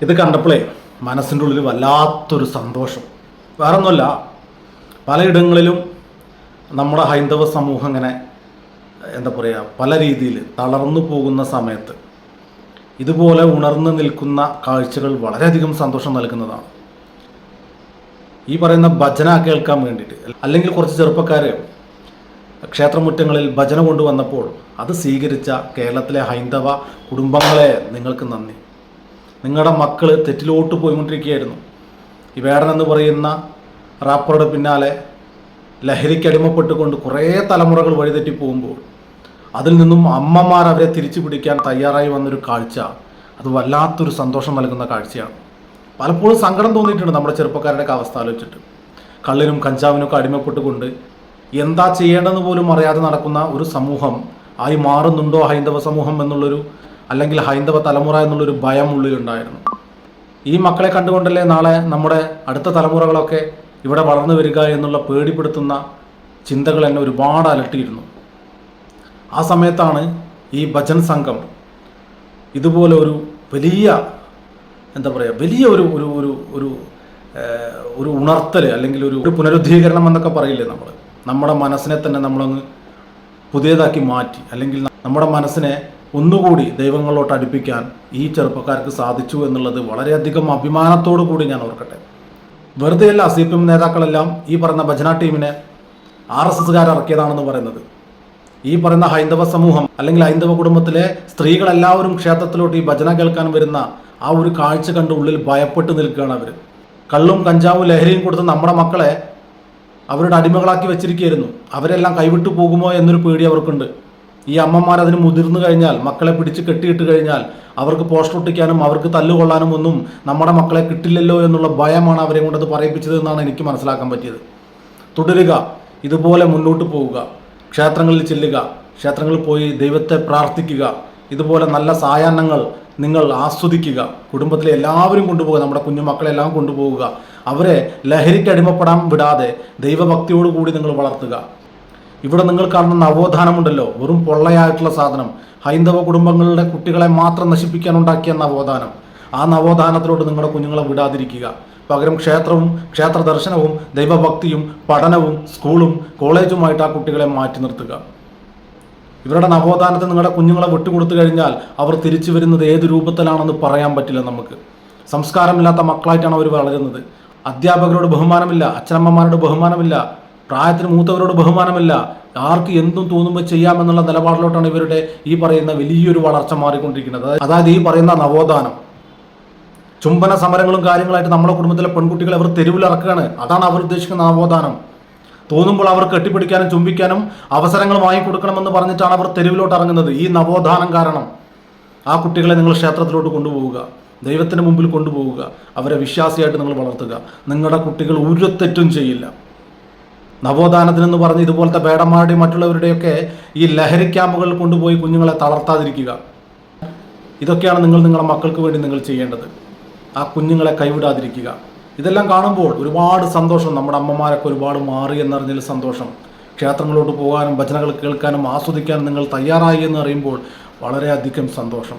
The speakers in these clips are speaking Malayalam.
ഇത് കണ്ടപ്പോഴേ മനസ്സിൻ്റെ ഉള്ളിൽ വല്ലാത്തൊരു സന്തോഷം. വേറൊന്നുമല്ല, പലയിടങ്ങളിലും നമ്മുടെ ഹൈന്ദവ സമൂഹം ഇങ്ങനെ എന്താ പറയുക, പല രീതിയിൽ തളർന്നു പോകുന്ന സമയത്ത് ഇതുപോലെ ഉണർന്നു നിൽക്കുന്ന കാഴ്ചകൾ വളരെയധികം സന്തോഷം നൽകുന്നതാണ്. ഈ പറയുന്ന ഭജന കേൾക്കാൻ വേണ്ടിയിട്ട്, അല്ലെങ്കിൽ കുറച്ച് ചെറുപ്പക്കാർ ക്ഷേത്രമുറ്റങ്ങളിൽ ഭജന കൊണ്ടുവന്നപ്പോൾ അത് സ്വീകരിച്ച കേരളത്തിലെ ഹൈന്ദവ കുടുംബങ്ങളെ നിങ്ങൾക്ക് നന്ദി. നിങ്ങളുടെ മക്കൾ തെറ്റിലോട്ട് പോയിക്കൊണ്ടിരിക്കുകയായിരുന്നു. ഈ വേടൻ എന്ന് പറയുന്ന റാപ്പറുടെ പിന്നാലെ ലഹരിക്കടിമപ്പെട്ടുകൊണ്ട് കുറേ തലമുറകൾ വഴിതെറ്റി പോകുമ്പോൾ അതിൽ നിന്നും അമ്മമാർ അവരെ തിരിച്ചു പിടിക്കാൻ തയ്യാറായി വന്നൊരു കാഴ്ച, അത് വല്ലാത്തൊരു സന്തോഷം നൽകുന്ന കാഴ്ചയാണ്. പലപ്പോഴും സങ്കടം തോന്നിയിട്ടുണ്ട് നമ്മുടെ ചെറുപ്പക്കാരുടെയൊക്കെ അവസ്ഥ ആലോചിച്ചിട്ട്. കള്ളിനും കഞ്ചാവിനൊക്കെ അടിമപ്പെട്ടുകൊണ്ട് എന്താ ചെയ്യേണ്ടതെന്ന് പോലും അറിയാതെ നടക്കുന്ന ഒരു സമൂഹം ആയി മാറുന്നുണ്ടോ ഹൈന്ദവ സമൂഹം എന്നുള്ളൊരു, അല്ലെങ്കിൽ ഹൈന്ദവ തലമുറ എന്നുള്ളൊരു ഭയം ഉള്ളിലുണ്ടായിരുന്നു. ഈ മക്കളെ കണ്ടുകൊണ്ടല്ലേ നാളെ നമ്മുടെ അടുത്ത തലമുറകളൊക്കെ ഇവിടെ വളർന്നു വരിക എന്നുള്ള പേടിപ്പെടുത്തുന്ന ചിന്തകൾ എന്നെ ഒരുപാട് അലട്ടിയിരുന്നു. ആ സമയത്താണ് ഈ ഭജൻ സംഘം ഇതുപോലെ ഒരു വലിയ എന്താ പറയുക, വലിയ ഒരു ഒരു ഒരു ഒരു ഒരു ഉണർത്തൽ, അല്ലെങ്കിൽ ഒരു പുനരുദ്ധീകരണം എന്നൊക്കെ പറയില്ലേ നമ്മൾ, നമ്മുടെ മനസ്സിനെ തന്നെ നമ്മളങ്ങ് പുതിയതാക്കി മാറ്റി, അല്ലെങ്കിൽ നമ്മുടെ മനസ്സിനെ ഒന്നുകൂടി ദൈവങ്ങളോട്ട് അടുപ്പിക്കാൻ ഈ ചെറുപ്പക്കാർക്ക് സാധിച്ചു എന്നുള്ളത് വളരെയധികം അഭിമാനത്തോടു കൂടി ഞാൻ ഓർക്കട്ടെ. വെറുതെയല്ല CPM നേതാക്കളെല്ലാം ഈ പറയുന്ന ഭജന ടീമിനെ RSSകാർ ഇറക്കിയതാണെന്ന് പറയുന്നത്. ഈ പറയുന്ന ഹൈന്ദവ സമൂഹം, അല്ലെങ്കിൽ ഹൈന്ദവ കുടുംബത്തിലെ സ്ത്രീകളെല്ലാവരും ക്ഷേത്രത്തിലോട്ട് ഈ ഭജന കേൾക്കാൻ വരുന്ന ആ ഒരു കാഴ്ച കണ്ട് ഉള്ളിൽ ഭയപ്പെട്ട് നിൽക്കുകയാണ് അവർ. കള്ളും കഞ്ചാവും ലഹരിയും കൊടുത്ത് നമ്മുടെ മക്കളെ അവരുടെ അടിമകളാക്കി വെച്ചിരിക്കുകയായിരുന്നു. അവരെല്ലാം കൈവിട്ടു പോകുമോ എന്നൊരു പേടി അവർക്കുണ്ട്. ഈ അമ്മമാർ അതിന് മുതിർന്നു കഴിഞ്ഞാൽ, മക്കളെ പിടിച്ച് കെട്ടിയിട്ട് കഴിഞ്ഞാൽ അവർക്ക് പോസ്റ്റർ ഒട്ടിക്കാനും അവർക്ക് തല്ലുകൊള്ളാനും ഒന്നും നമ്മുടെ മക്കളെ കിട്ടില്ലല്ലോ എന്നുള്ള ഭയമാണ് അവരെ കൊണ്ടത് പറയിപ്പിച്ചത് എന്നാണ് എനിക്ക് മനസ്സിലാക്കാൻ പറ്റിയത്. തുടരുക, ഇതുപോലെ മുന്നോട്ട് പോവുക, ക്ഷേത്രങ്ങളിൽ ചെല്ലുക, ക്ഷേത്രങ്ങളിൽ പോയി ദൈവത്തെ പ്രാർത്ഥിക്കുക, ഇതുപോലെ നല്ല സായാഹ്നങ്ങൾ നിങ്ങൾ ആസ്വദിക്കുക, കുടുംബത്തിലെ എല്ലാവരും കൊണ്ടുപോകുക, നമ്മുടെ കുഞ്ഞുമക്കളെല്ലാം കൊണ്ടുപോവുക, അവരെ ലഹരിക്ക് അടിമപ്പെടാൻ വിടാതെ ദൈവഭക്തിയോടുകൂടി നിങ്ങൾ വളർത്തുക. ഇവിടെ നിങ്ങൾ കാണുന്ന നവോത്ഥാനമുണ്ടല്ലോ, വെറും പൊള്ളയായിട്ടുള്ള സാധനം, ഹൈന്ദവ കുടുംബങ്ങളുടെ കുട്ടികളെ മാത്രം നശിപ്പിക്കാൻ ഉണ്ടാക്കിയ നവോത്ഥാനം. ആ നവോത്ഥാനത്തിലോട്ട് നിങ്ങളുടെ കുഞ്ഞുങ്ങളെ വിടാതിരിക്കുക. പകരം ക്ഷേത്രവും ക്ഷേത്ര ദർശനവും ദൈവഭക്തിയും പഠനവും സ്കൂളും കോളേജുമായിട്ട് ആ കുട്ടികളെ മാറ്റി നിർത്തുക. ഇവരുടെ നവോത്ഥാനത്തിൽ നിങ്ങളുടെ കുഞ്ഞുങ്ങളെ വിട്ടുകൊടുത്തു കഴിഞ്ഞാൽ അവർ തിരിച്ചു വരുന്നത് ഏത് രൂപത്തിലാണെന്ന് പറയാൻ പറ്റില്ല നമുക്ക്. സംസ്കാരമില്ലാത്ത മക്കളായിട്ടാണ് അവർ വളരുന്നത്. അധ്യാപകരോട് ബഹുമാനമില്ല, അച്ഛനമ്മമാരോട് ബഹുമാനമില്ല, പ്രായത്തിന് മൂത്തവരോട് ബഹുമാനമില്ല, ആർക്ക് എന്തും തോന്നുമ്പോൾ ചെയ്യാമെന്നുള്ള നിലപാടിലോട്ടാണ് ഇവരുടെ ഈ പറയുന്ന വലിയൊരു വളർച്ച മാറിക്കൊണ്ടിരിക്കുന്നത്. അതായത് ഈ പറയുന്ന നവോത്ഥാനം, ചുംബന സമരങ്ങളും കാര്യങ്ങളായിട്ട് നമ്മുടെ കുടുംബത്തിലെ പെൺകുട്ടികളെ അവർ തെരുവിലിറക്കുകയാണ്. അതാണ് അവർ ഉദ്ദേശിക്കുന്ന നവോത്ഥാനം. തോന്നുമ്പോൾ അവർ കെട്ടിപ്പിടിക്കാനും ചുംബിക്കാനും അവസരങ്ങൾ വാങ്ങിക്കൊടുക്കണമെന്ന് പറഞ്ഞിട്ടാണ് അവർ തെരുവിലോട്ട് ഇറങ്ങുന്നത്. ഈ നവോത്ഥാനം കാരണം ആ കുട്ടികളെ നിങ്ങൾ ക്ഷേത്രത്തിലോട്ട് കൊണ്ടുപോവുക, ദൈവത്തിന് മുമ്പിൽ കൊണ്ടുപോവുക, അവരെ വിശ്വാസിയായിട്ട് നിങ്ങൾ വളർത്തുക. നിങ്ങളുടെ കുട്ടികൾ ഒരു തെറ്റും ചെയ്യില്ല. നവോത്ഥാനത്തിനെന്ന് പറഞ്ഞ് ഇതുപോലത്തെ വേടന്മാരുടെയും മറ്റുള്ളവരുടെയൊക്കെ ഈ ലഹരി ക്യാമ്പുകളിൽ കൊണ്ടുപോയി കുഞ്ഞുങ്ങളെ തളർത്താതിരിക്കുക. ഇതൊക്കെയാണ് നിങ്ങളുടെ മക്കൾക്ക് വേണ്ടി നിങ്ങൾ ചെയ്യേണ്ടത്. ആ കുഞ്ഞുങ്ങളെ കൈവിടാതിരിക്കുക. ഇതെല്ലാം കാണുമ്പോൾ ഒരുപാട് സന്തോഷം. നമ്മുടെ അമ്മമാരൊക്കെ ഒരുപാട് മാറി എന്നറിഞ്ഞതിൽ സന്തോഷം. ക്ഷേത്രങ്ങളോട്ട് പോകാനും ഭജനകൾ കേൾക്കാനും ആസ്വദിക്കാനും നിങ്ങൾ തയ്യാറായി എന്ന് അറിയുമ്പോൾ വളരെയധികം സന്തോഷം.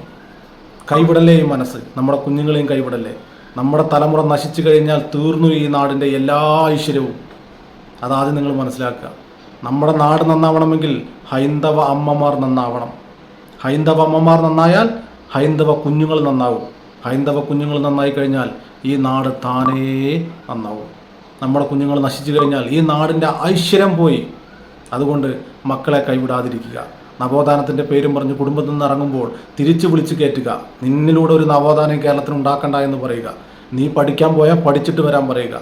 കൈവിടല്ലേ ഈ മനസ്സ്, നമ്മുടെ കുഞ്ഞുങ്ങളെയും കൈവിടല്ലേ. നമ്മുടെ തലമുറ നശിച്ചു കഴിഞ്ഞാൽ തീർന്നു ഈ നാടിൻ്റെ എല്ലാ ഐശ്വര്യവും. അതാദ്യം നിങ്ങൾ മനസ്സിലാക്കുക. നമ്മുടെ നാട് നന്നാവണമെങ്കിൽ ഹൈന്ദവ അമ്മമാർ നന്നാവണം. ഹൈന്ദവ അമ്മമാർ നന്നായാൽ ഹൈന്ദവ കുഞ്ഞുങ്ങൾ നന്നാവും. ഹൈന്ദവ കുഞ്ഞുങ്ങൾ നന്നായി കഴിഞ്ഞാൽ ഈ നാട് താനേ നന്നാവും. നമ്മുടെ കുഞ്ഞുങ്ങൾ നശിച്ചു കഴിഞ്ഞാൽ ഈ നാടിൻ്റെ ഐശ്വര്യം പോയി. അതുകൊണ്ട് മക്കളെ കൈവിടാതിരിക്കുക. നവോത്ഥാനത്തിൻ്റെ പേരും പറഞ്ഞ് കുടുംബത്തിൽ നിന്ന് ഇറങ്ങുമ്പോൾ തിരിച്ചു വിളിച്ച് കയറ്റുക. നിന്നിലൂടെ ഒരു നവോത്ഥാനം കേരളത്തിന് ഉണ്ടാക്കണ്ട എന്ന് പറയുക. നീ പഠിക്കാൻ പോയാൽ പഠിച്ചിട്ട് വരാൻ പറയുക.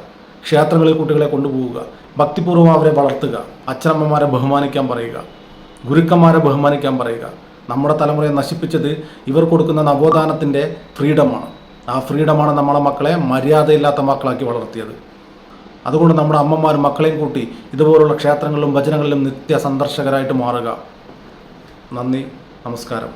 ക്ഷേത്രങ്ങളിൽ കുട്ടികളെ കൊണ്ടുപോവുക. ഭക്തിപൂർവ്വം അവരെ വളർത്തുക. അച്ഛനമ്മമാരെ ബഹുമാനിക്കാൻ പറയുക. ഗുരുക്കന്മാരെ ബഹുമാനിക്കാൻ പറയുക. നമ്മുടെ തലമുറയെ നശിപ്പിച്ചത് ഇവർ കൊടുക്കുന്ന നവോത്ഥാനത്തിൻ്റെ ഫ്രീഡമാണ്. ആ ഫ്രീഡമാണ് നമ്മളെ മക്കളെ മര്യാദയില്ലാത്ത മക്കളാക്കി വളർത്തിയത്. അതുകൊണ്ട് നമ്മുടെ അമ്മമാരും മക്കളെയും കൂട്ടി ഇതുപോലുള്ള ക്ഷേത്രങ്ങളിലും ഭജനകളിലും നിത്യ സന്ദർശകരായിട്ട് മാറുക. നന്ദി, നമസ്കാരം.